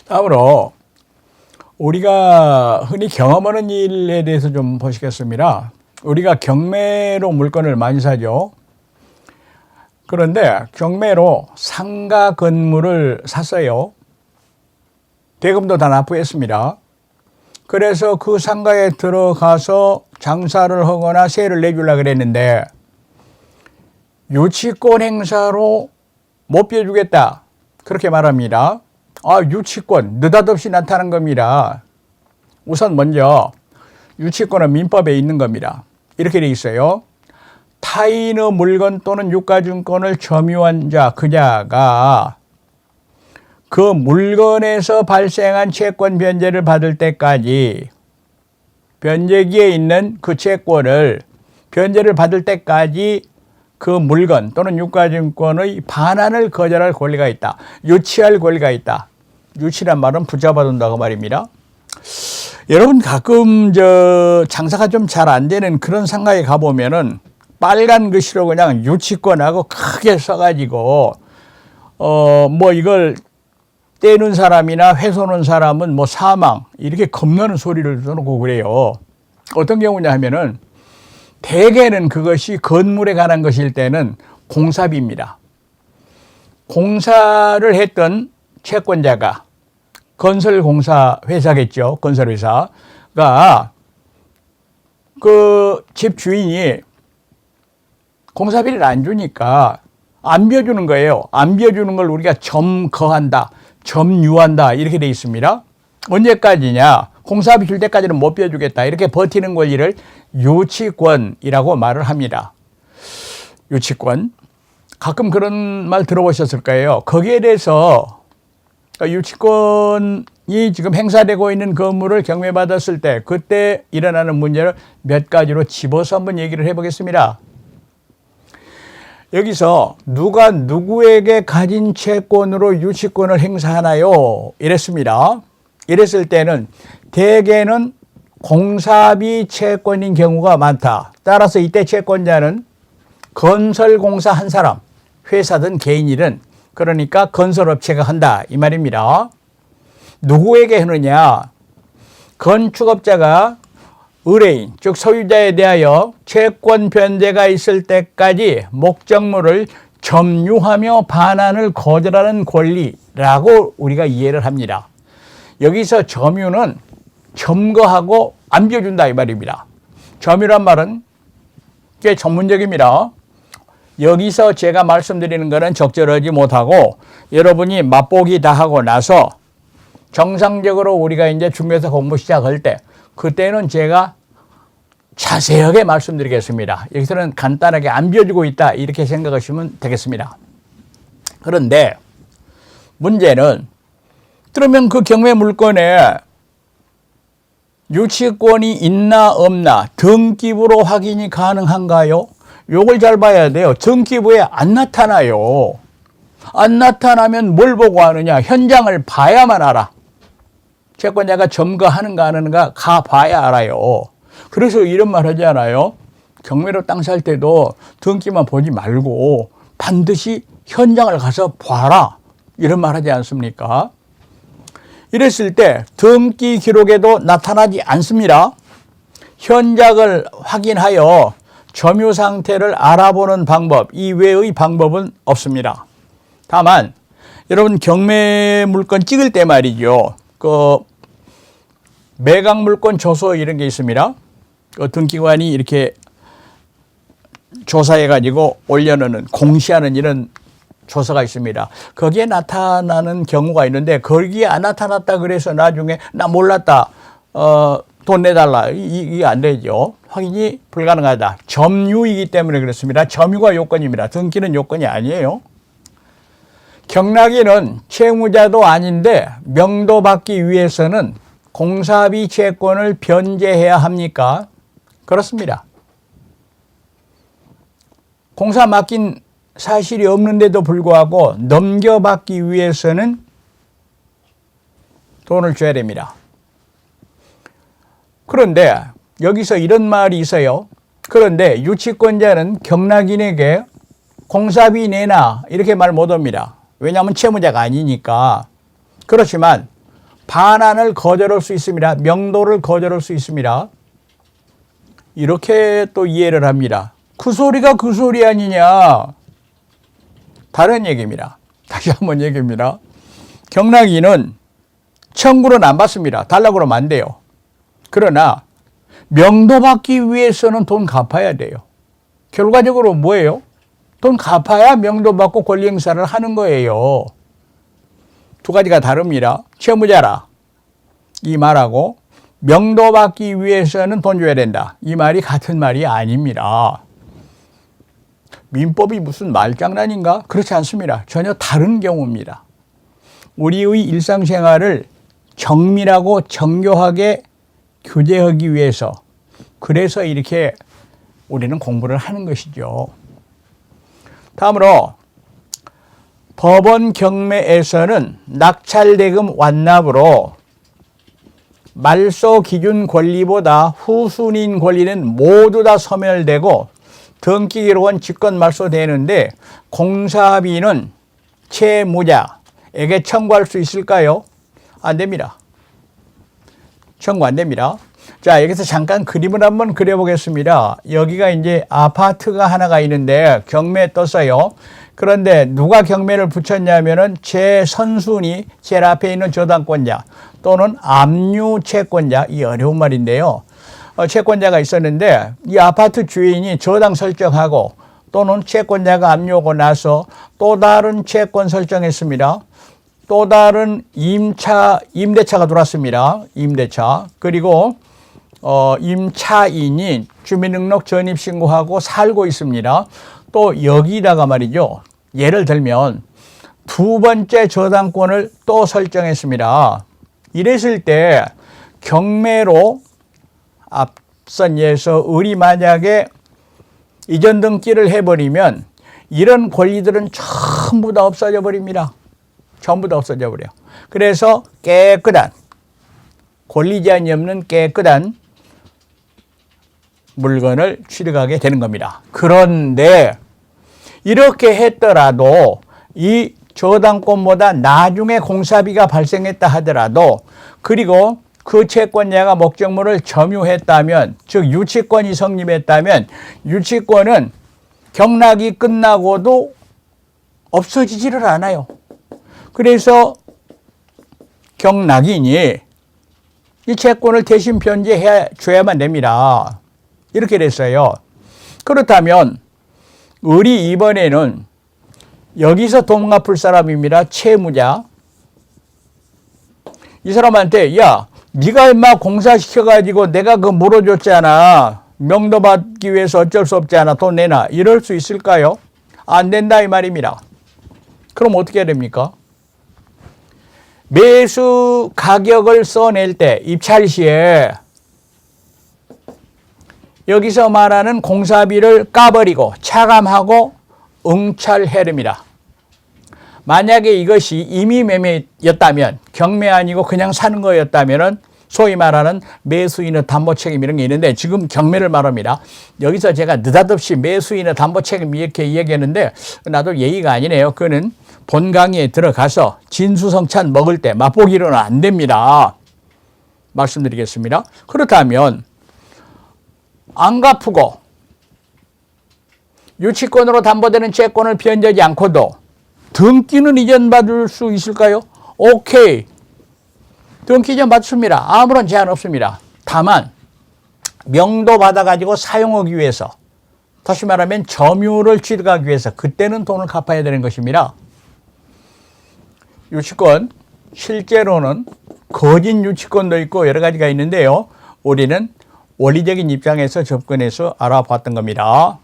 다음으로 우리가 흔히 경험하는 일에 대해서 좀 보시겠습니다. 우리가 경매로 물건을 많이 사죠. 그런데 경매로 상가 건물을 샀어요. 대금도 다 납부했습니다. 그래서 그 상가에 들어가서 장사를 하거나 세를 내주려고 그랬는데 유치권 행사로 못 비워주겠다 그렇게 말합니다. 유치권 느닷없이 나타난 겁니다. 우선 먼저 유치권은 민법에 있는 겁니다. 이렇게 돼 있어요. 타인의 물건 또는 유가증권을 점유한 자, 그자가 그 물건에서 발생한 채권 변제를 받을 때까지 변제기에 있는 그 채권을 변제를 받을 때까지 그 물건 또는 유가증권의 반환을 거절할 권리가 있다. 유치할 권리가 있다. 유치란 말은 붙잡아둔다고 말입니다. 여러분 가끔 장사가 좀 잘 안 되는 그런 상가에 가보면은 빨간 글씨로 그냥 유치권하고 크게 써가지고 이걸 떼는 사람이나 훼손한 사람은 사망 이렇게 겁나는 소리를 써놓고 그래요. 어떤 경우냐 하면은 대개는 그것이 건물에 관한 것일 때는 공사비입니다. 공사를 했던 채권자가 건설공사 회사겠죠. 건설회사가 그 집 주인이 공사비를 안 주니까 안 비워주는 거예요. 안 비워주는 걸 우리가 점거한다, 점유한다 이렇게 돼 있습니다. 언제까지냐? 공사비 줄 때까지는 못 비워주겠다. 이렇게 버티는 권리를 유치권이라고 말을 합니다. 유치권. 가끔 그런 말 들어보셨을 거예요. 거기에 대해서 유치권이 지금 행사되고 있는 건물을 경매받았을 때 그때 일어나는 문제를 몇 가지로 집어서 한번 얘기를 해보겠습니다. 여기서 누가 누구에게 가진 채권으로 유치권을 행사하나요? 이랬습니다. 이랬을 때는 대개는 공사비 채권인 경우가 많다. 따라서 이때 채권자는 건설공사 한 사람, 회사든 개인이든 그러니까 건설업체가 한다 이 말입니다. 누구에게 하느냐? 건축업자가 의뢰인, 즉 소유자에 대하여 채권 변제가 있을 때까지 목적물을 점유하며 반환을 거절하는 권리라고 우리가 이해를 합니다. 여기서 점유는 점거하고 안 비워준다 이 말입니다. 점유란 말은 꽤 전문적입니다. 여기서 제가 말씀드리는 것은 적절하지 못하고 여러분이 맛보기 다 하고 나서 정상적으로 우리가 이제 중개사 공부 시작할 때 그때는 제가 자세하게 말씀드리겠습니다. 여기서는 간단하게 안 비워주고 있다 이렇게 생각하시면 되겠습니다. 그런데 문제는 그러면 그 경매 물건에 유치권이 있나 없나 등기부로 확인이 가능한가요? 요걸 잘 봐야 돼요. 등기부에 안 나타나요. 안 나타나면 뭘 보고 하느냐? 현장을 봐야만 알아. 채권자가 점거하는가 안 하는가 가봐야 알아요. 그래서 이런 말 하지 않아요? 경매로 땅 살 때도 등기만 보지 말고 반드시 현장을 가서 봐라. 이런 말 하지 않습니까? 이랬을 때 등기 기록에도 나타나지 않습니다. 현장을 확인하여 점유 상태를 알아보는 방법 이외의 방법은 없습니다. 다만 여러분 경매 물건 찍을 때 말이죠. 그 매각 물건 조서 이런 게 있습니다. 그 등기관이 이렇게 조사해 가지고 올려놓는 공시하는 이런 조서가 있습니다. 거기에 나타나는 경우가 있는데 거기에 안 나타났다 그래서 나중에 나 몰랐다 돈 내달라 이게 안 되죠. 확인이 불가능하다. 점유이기 때문에 그렇습니다. 점유가 요건입니다. 등기는 요건이 아니에요. 경락인은 채무자도 아닌데 명도받기 위해서는 공사비 채권을 변제해야 합니까? 그렇습니다. 공사 맡긴 사실이 없는데도 불구하고 넘겨받기 위해서는 돈을 줘야 됩니다. 그런데 여기서 이런 말이 있어요. 그런데 유치권자는 경락인에게 공사비 내놔 이렇게 말 못합니다. 왜냐하면 채무자가 아니니까. 그렇지만 반환을 거절할 수 있습니다. 명도를 거절할 수 있습니다. 이렇게 또 이해를 합니다. 그 소리가 그 소리 아니냐. 다른 얘기입니다. 다시 한번 얘기합니다. 경락인은 청구는 안 받습니다. 달라고 그러면 안 돼요. 그러나 명도받기 위해서는 돈 갚아야 돼요. 결과적으로 뭐예요? 돈 갚아야 명도받고 권리 행사를 하는 거예요. 두 가지가 다릅니다. 채무자라 이 말하고 명도받기 위해서는 돈 줘야 된다. 이 말이 같은 말이 아닙니다. 민법이 무슨 말장난인가? 그렇지 않습니다. 전혀 다른 경우입니다. 우리의 일상생활을 정밀하고 정교하게 규제하기 위해서 그래서 이렇게 우리는 공부를 하는 것이죠. 다음으로 법원 경매에서는 낙찰대금 완납으로 말소 기준 권리보다 후순위인 권리는 모두 다 소멸되고 등기기록은 직권 말소되는데 공사비는 채무자에게 청구할 수 있을까요? 안 됩니다. 청구 안 됩니다. 자, 여기서 잠깐 그림을 한번 그려보겠습니다. 여기가 이제 아파트가 하나가 있는데 경매에 떴어요. 그런데 누가 경매를 붙였냐면은 제 제일 앞에 있는 저당권자 또는 압류 채권자, 이 어려운 말인데요. 채권자가 있었는데 이 아파트 주인이 저당 설정하고 또는 채권자가 압류하고 나서 또 다른 채권 설정했습니다. 또 다른 임대차가 들어왔습니다. 임대차. 그리고 임차인이 주민등록 전입신고하고 살고 있습니다. 또 여기다가 말이죠. 예를 들면 두 번째 저당권을 또 설정했습니다. 이랬을 때 경매로 앞선 예에서 을이 만약에 이전 등기를 해버리면 이런 권리들은 전부 다 없어져 버립니다. 전부 다 없어져 버려요. 그래서 깨끗한 권리 제한이 없는 깨끗한 물건을 취득하게 되는 겁니다. 그런데 이렇게 했더라도 이 저당권보다 나중에 공사비가 발생했다 하더라도 그리고 그 채권자가 목적물을 점유했다면 즉 유치권이 성립했다면 유치권은 경락이 끝나고도 없어지지를 않아요. 그래서 경락인이 이 채권을 대신 변제해 줘야만 됩니다. 이렇게 됐어요. 그렇다면 을이 이번에는 여기서 돈 갚을 사람입니다. 채무자. 이 사람한테 야 네가 인마 공사시켜가지고 내가 그거 물어줬잖아. 명도 받기 위해서 어쩔 수 없잖아. 돈 내놔. 이럴 수 있을까요? 안 된다 이 말입니다. 그럼 어떻게 해야 됩니까? 매수 가격을 써낼 때 입찰 시에 여기서 말하는 공사비를 까버리고 차감하고 응찰해야 됩니다. 만약에 이것이 임의 매매였다면 경매 아니고 그냥 사는 거였다면 소위 말하는 매수인의 담보 책임 이런 게 있는데 지금 경매를 말합니다. 여기서 제가 느닷없이 매수인의 담보 책임 이렇게 얘기했는데 나도 예의가 아니네요. 그는 본 강의에 들어가서 진수성찬 먹을 때 맛보기로는 안 됩니다. 말씀드리겠습니다. 그렇다면 안 갚고 유치권으로 담보되는 채권을 변제하지 않고도 등기는 이전받을 수 있을까요? 오케이. 등기 이전 받습니다. 아무런 제한 없습니다. 다만 명도 받아가지고 사용하기 위해서 다시 말하면 점유를 취득하기 위해서 그때는 돈을 갚아야 되는 것입니다. 유치권 실제로는 거짓 유치권도 있고 여러 가지가 있는데요. 우리는 원리적인 입장에서 접근해서 알아봤던 겁니다.